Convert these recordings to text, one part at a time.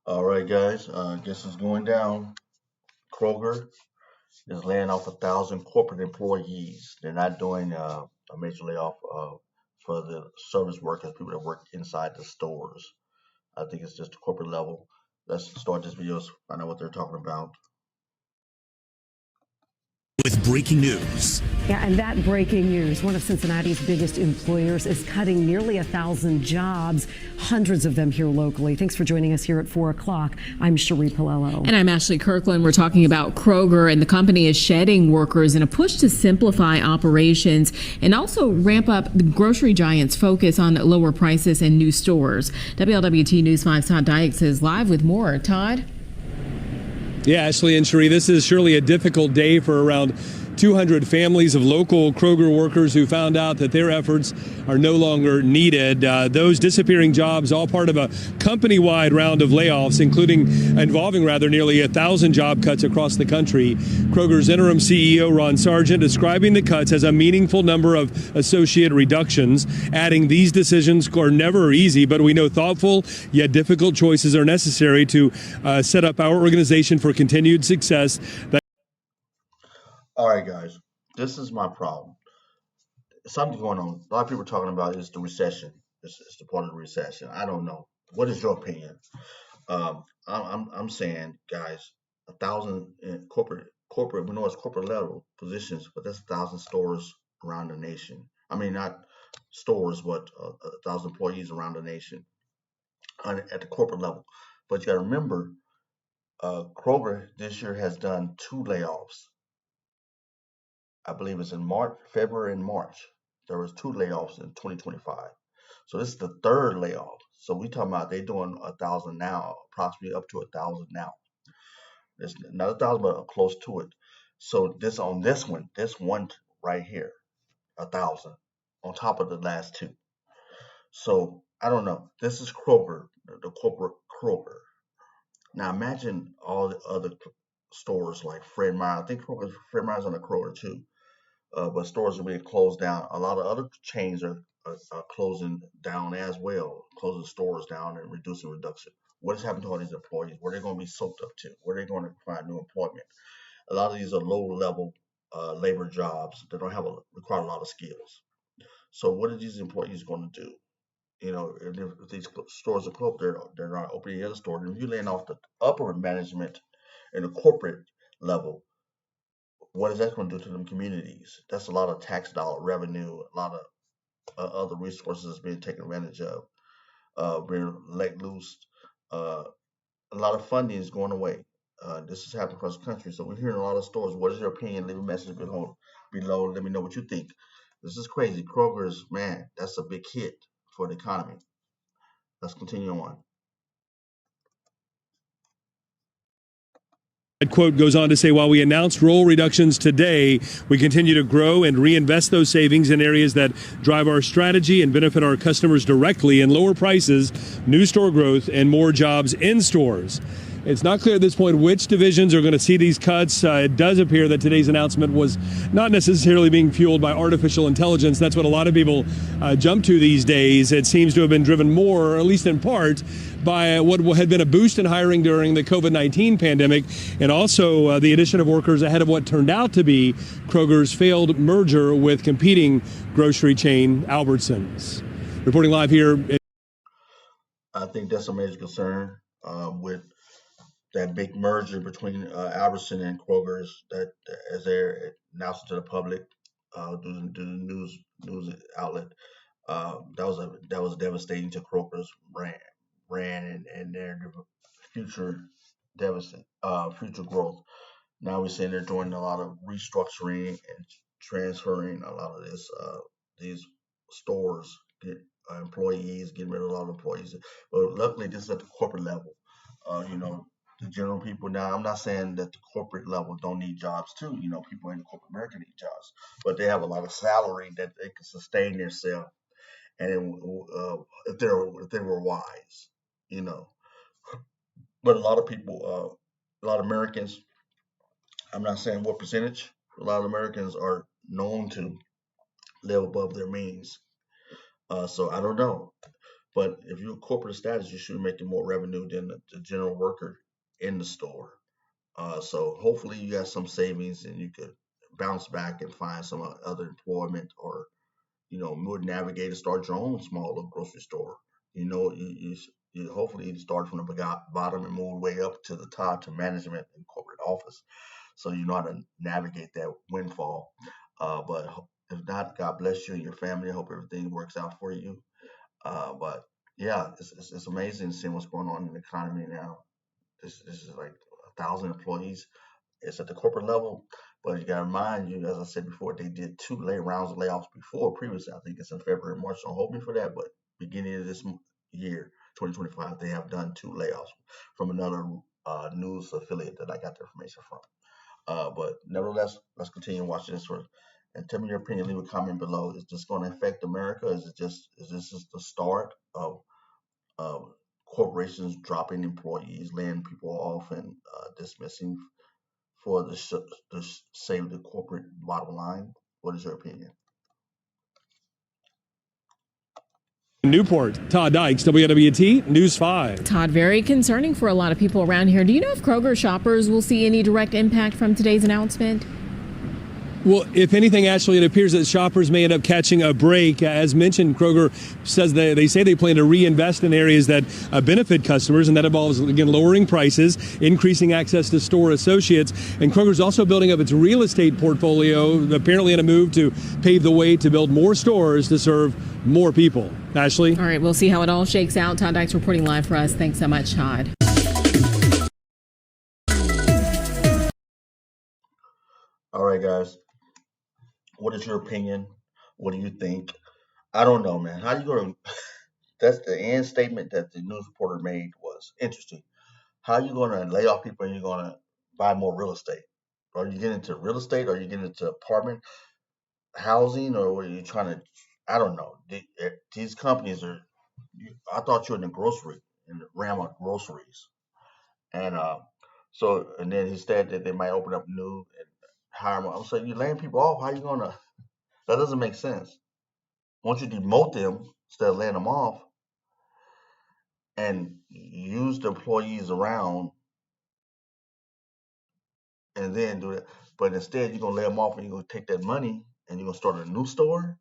All right, guys. Guess it's going down. Kroger is laying off 1,000 corporate employees. They're not doing a major layoff for the service workers, people that work inside the stores. I think it's just a corporate level. Let's start this video, find out what they're talking about. With breaking news. Yeah, and that breaking news, one of Cincinnati's biggest employers is cutting nearly 1,000 jobs, hundreds of them here locally. Thanks for joining us here at 4 o'clock. I'm Cherie Palello. And I'm Ashley Kirkland. We're talking about Kroger, and the company is shedding workers in a push to simplify operations and also ramp up the Grocery Giant's focus on lower prices and new stores. WLWT News 5's Todd Dykes is live with more. Todd? Yeah, Ashley and Cherie, this is surely a difficult day for around 200 families of local Kroger workers who found out that their efforts are no longer needed. Those disappearing jobs, all part of a company-wide round of layoffs, involving nearly 1,000 job cuts across the country. Kroger's interim CEO, Ron Sargent, describing the cuts as a meaningful number of associate reductions, adding these decisions are never easy, but we know thoughtful yet difficult choices are necessary to set up our organization for continued success. All right, guys. This is my problem. Something going on. A lot of people are talking about is the recession. It's the part of the recession. I don't know. What is your opinion? I'm saying, guys, 1,000 in corporate. We know it's corporate level positions, but that's 1,000 stores around the nation. I mean, not stores, but 1,000 employees around the nation at the corporate level. But you got to remember, Kroger this year has done two layoffs. I believe it's in March, February and March. There was two layoffs in 2025. So this is the third layoff. So we talking about they doing 1,000 now, approximately up to 1,000 now. There's not 1,000, but close to it. So this one right here, 1,000 on top of the last two. So I don't know. This is Kroger, the corporate Kroger. Now imagine all the other stores like Fred Meyer. I think Fred Meyer's on the Kroger too. But stores are being closed down. A lot of other chains are closing down as well, closing stores down and reduction. What is happening to all these employees? Where are they going to be soaked up to? Where are they going to find new employment? A lot of these are low-level labor jobs that don't require a lot of skills. So what are these employees going to do? You know, if these stores are closed, they're not opening the other store. And if you're laying off the upper management in the corporate level, what is that going to do to them communities? That's a lot of tax dollar revenue, a lot of other resources being taken advantage of, being let loose. A lot of funding is going away. This is happening across the country. So we're hearing a lot of stories. What is your opinion? Leave a message below. Let me know what you think. This is crazy. Kroger's, man, that's a big hit for the economy. Let's continue on. That quote goes on to say, while we announced role reductions today, we continue to grow and reinvest those savings in areas that drive our strategy and benefit our customers directly in lower prices, new store growth, and more jobs in stores. It's not clear at this point which divisions are going to see these cuts. It does appear that today's announcement was not necessarily being fueled by artificial intelligence. That's what a lot of people jump to these days. It seems to have been driven more, or at least in part, by what had been a boost in hiring during the COVID-19 pandemic, and also the addition of workers ahead of what turned out to be Kroger's failed merger with competing grocery chain Albertsons. Reporting live here. I think that's a major concern with that big merger between Albertson and Kroger's that as they're announcing to the public through the news outlet. That was devastating to Kroger's brand and their future future growth. Now we're seeing they're doing a lot of restructuring and transferring a lot of these stores, employees, getting rid of a lot of employees. But luckily, this is at the corporate level. You know, the general people now. I'm not saying that the corporate level don't need jobs too. You know, people in the corporate America need jobs, but they have a lot of salary that they can sustain themselves. And if they were wise, you know. But a lot of people, a lot of Americans. I'm not saying what percentage. A lot of Americans are known to live above their means. So I don't know. But if you're corporate status, you should be making more revenue than the general worker in the store. So hopefully you got some savings and you could bounce back and find some other employment, or would navigate and start your own small little grocery store. You know, you hopefully you start from the bottom and move way up to the top to management and corporate office, so you know how to navigate that windfall. But if not, God bless you and your family. I hope everything works out for you. But yeah, it's amazing seeing what's going on in the economy now. This is like 1,000 employees. It's at the corporate level, but you got to remind you, as I said before, they did two rounds of layoffs before previously. I think it's in February, March. Don't hold me for that, but beginning of this year, 2025, they have done two layoffs from another news affiliate that I got the information from. But nevertheless, let's continue watching this one. And tell me your opinion. Leave a comment below. Is this going to affect America? Is this just the start of corporations dropping employees, laying people off, and dismissing for the save the corporate bottom line? What is your opinion? Newport, Todd Dykes, WWT News 5. Todd, very concerning for a lot of people around here. Do you know if Kroger shoppers will see any direct impact from today's announcement? Well, if anything, Ashley, it appears that shoppers may end up catching a break. As mentioned, Kroger says they say they plan to reinvest in areas that benefit customers, and that involves, again, lowering prices, increasing access to store associates. And Kroger's also building up its real estate portfolio, apparently in a move to pave the way to build more stores to serve more people. Ashley? All right, we'll see how it all shakes out. Todd Dykes reporting live for us. Thanks so much, Todd. All right, guys. What is your opinion? What do you think? I don't know, man. How you going to? That's the end statement that the news reporter made was interesting. How you going to lay off people and you're going to buy more real estate? Are you getting into real estate? Are you getting into apartment housing, or are you trying to? I don't know. These companies are. I thought you were in the grocery, in the realm of groceries, and and then he said that they might open up new and hire more. I'm saying, you're laying people off. How you gonna? That doesn't make sense. Once you demote them instead of laying them off, and use the employees around, and then do it. But instead, you're gonna lay them off, and you're gonna take that money and you're gonna start a new store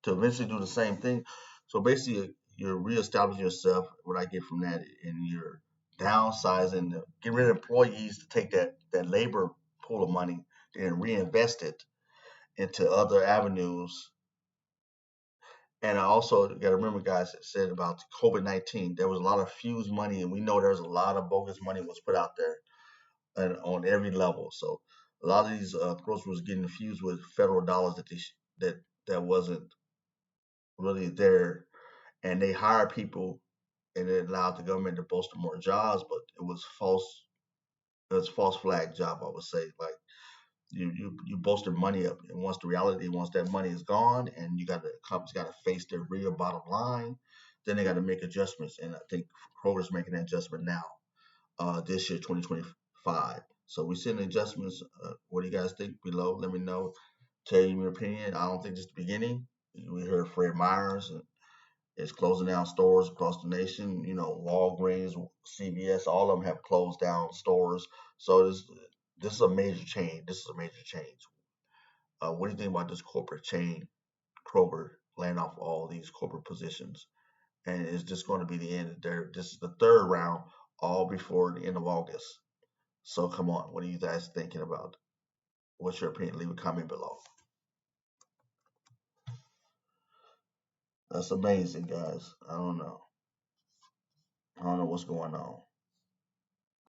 to eventually do the same thing. So basically, you're reestablishing yourself. What I get from that, and you're downsizing, get rid of employees to take that labor pool of money and reinvest it into other avenues. And I also got to remember, guys, that said about COVID-19, there was a lot of fused money, and we know there's a lot of bogus money was put out there and on every level. So a lot of these groceries was getting infused with federal dollars that wasn't really there, and they hire people and it allowed the government to bolster more jobs, but it was false. It was false flag job, I would say. Like you bolster money up, and once that money is gone, and companies got to face their real bottom line, then they got to make adjustments. And I think Kroger's making that adjustment now, this year, 2025. So we're seeing adjustments. What do you guys think below? Let me know. Tell you your opinion. I don't think this is the beginning. We heard Fred Meyers is closing down stores across the nation. Walgreens, CVS, all of them have closed down stores. So this is a major change. This is a major change. What do you think about this corporate chain, Kroger, laying off all these corporate positions? And is this going to be the end? This is the third round, all before the end of August. So come on, what are you guys thinking about? What's your opinion? Leave a comment below. That's amazing, guys. I don't know. I don't know what's going on.